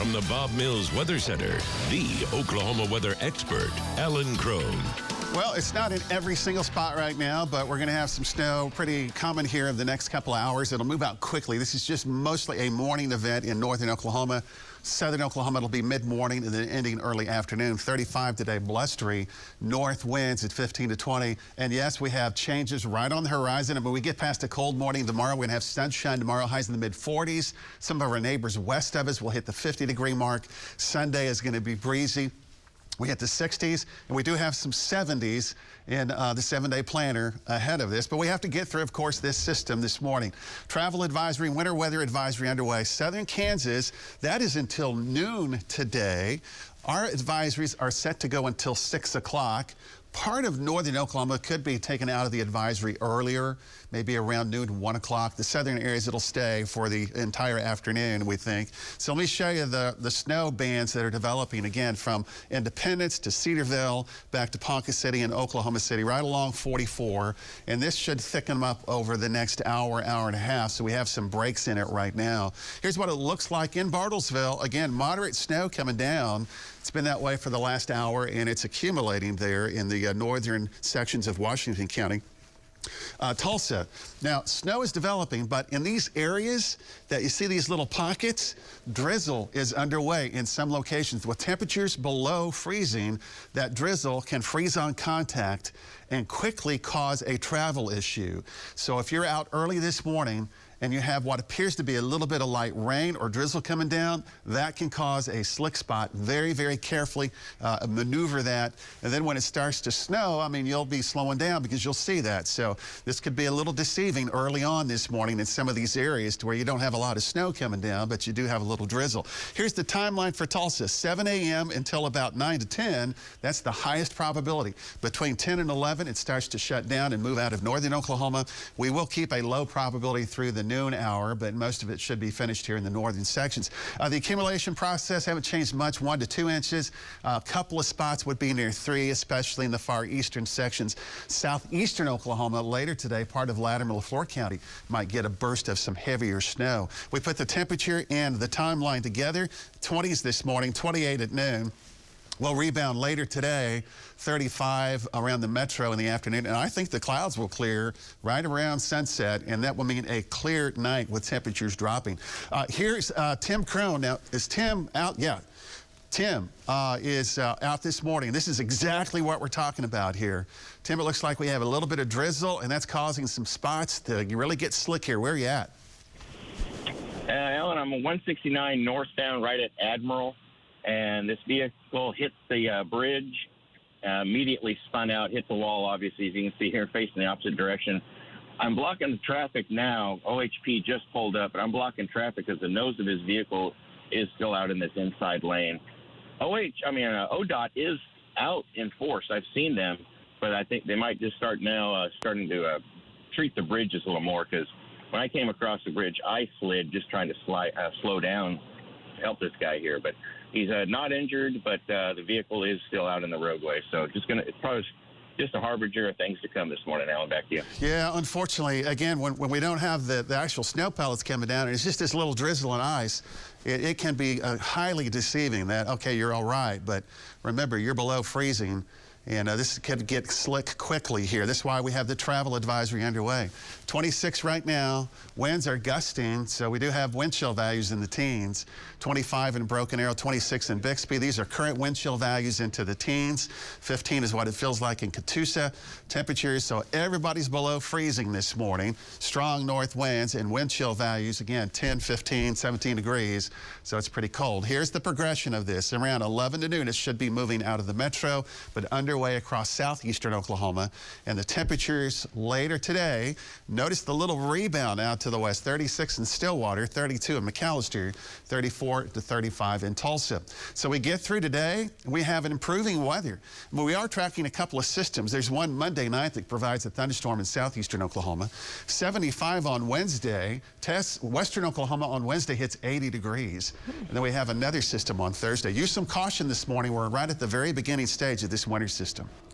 From the Bob Mills Weather Center, the Oklahoma weather expert, Alan Crone. Well, it's not in every single spot right now, but we're going to have some snow pretty common here in the next couple of hours. It'll move out quickly. This is just mostly a morning event in northern Oklahoma. Southern Oklahoma, it'll be mid-morning and then ending early afternoon. 35 today, blustery. North winds at 15 to 20. And yes, we have changes right on the horizon. And when we get past a cold morning tomorrow, we're going to have sunshine tomorrow, highs in the mid-40s. Some of our neighbors west of us will hit the 50-degree mark. Sunday is going to be breezy. We hit the 60s, and we do have some 70s in the 7-day planner ahead of this. But we have to get through, of course, this system this morning. Travel advisory, winter weather advisory underway. Southern Kansas, that is until noon today. Our advisories are set to go until 6 o'clock. Part of northern Oklahoma could be taken out of the advisory earlier, maybe around noon, 1 o'clock. The southern areas, it'll stay for the entire afternoon, we think. So let me show you the snow bands that are developing, again, from Independence to Cedarville, back to Ponca City and Oklahoma City, right along 44. And this should thicken them up over the next hour, hour and a half, so we have some breaks in it right now. Here's what it looks like in Bartlesville. Again, moderate snow coming down. It's been that way for the last hour, and it's accumulating there in the northern sections of Washington County. Tulsa. Now, snow is developing, but in these areas that you see these little pockets, drizzle is underway in some locations. With temperatures below freezing, that drizzle can freeze on contact and quickly cause a travel issue. So if you're out early this morning and you have what appears to be a little bit of light rain or drizzle coming down, that can cause a slick spot. Very, very carefully maneuver that. And then when it starts to snow, I mean, you'll be slowing down because you'll see that. So this could be a little deceiving early on this morning in some of these areas to where you don't have a lot of snow coming down, but you do have a little drizzle. Here's the timeline for Tulsa. 7 a.m. until about 9 to 10. That's the highest probability. Between 10 and 11, it starts to shut down and move out of northern Oklahoma. We will keep a low probability through the noon hour, but most of it should be finished here in the northern sections. The accumulation process haven't changed much, 1 to 2 inches. A couple of spots would be near 3, especially in the far eastern sections. Southeastern Oklahoma later today, part of Latimer, LaFleur County, might get a burst of some heavier snow. We put the temperature and the timeline together. 20s this morning, 28 at noon. We'll rebound later today, 35 around the metro in the afternoon, and I think the clouds will clear right around sunset, and that will mean a clear night with temperatures dropping. Here's Tim Crone. Now, is Tim out? Yeah. Tim is out this morning. This is exactly what we're talking about here. Tim, it looks like we have a little bit of drizzle, and that's causing some spots to really get slick here. Where are you at? Alan, I'm on 169 northbound right at Admiral. And this vehicle hit the bridge, immediately spun out, hit the wall, obviously, as you can see here, facing the opposite direction. I'm blocking the traffic now. OHP just pulled up, but I'm blocking traffic because the nose of his vehicle is still out in this inside lane. ODOT is out in force. I've seen them, but I think they might just start now starting to treat the bridges a little more, because when I came across the bridge, I slid just trying to slow down to help this guy here. But he's not injured, but the vehicle is still out in the roadway. So it's probably just a harbinger of things to come this morning. Alan, back to you. Yeah, unfortunately, again, when we don't have the actual snow pellets coming down, and it's just this little drizzle and ice, it can be highly deceiving that, okay, you're all right, but remember, you're below freezing. And this could get slick quickly here. This is why we have the travel advisory underway. 26 right now. Winds are gusting, so we do have wind chill values in the teens. 25 in Broken Arrow, 26 in Bixby. These are current wind chill values into the teens. 15 is what it feels like in Catoosa. Temperatures, so everybody's below freezing this morning. Strong north winds and wind chill values, again, 10, 15, 17 degrees. So it's pretty cold. Here's the progression of this. Around 11 to noon, it should be moving out of the metro, but underway across southeastern Oklahoma. And the temperatures later today, notice the little rebound out to the west. 36 in Stillwater, 32 in McAllister, 34 to 35 in Tulsa. So we get through today, we have an improving weather. But we are tracking a couple of systems. There's one Monday night that provides a thunderstorm in southeastern Oklahoma. 75 on Wednesday. Western Oklahoma on Wednesday hits 80 degrees. And then we have another system on Thursday. Use some caution this morning. We're right at the very beginning stage of this winter system.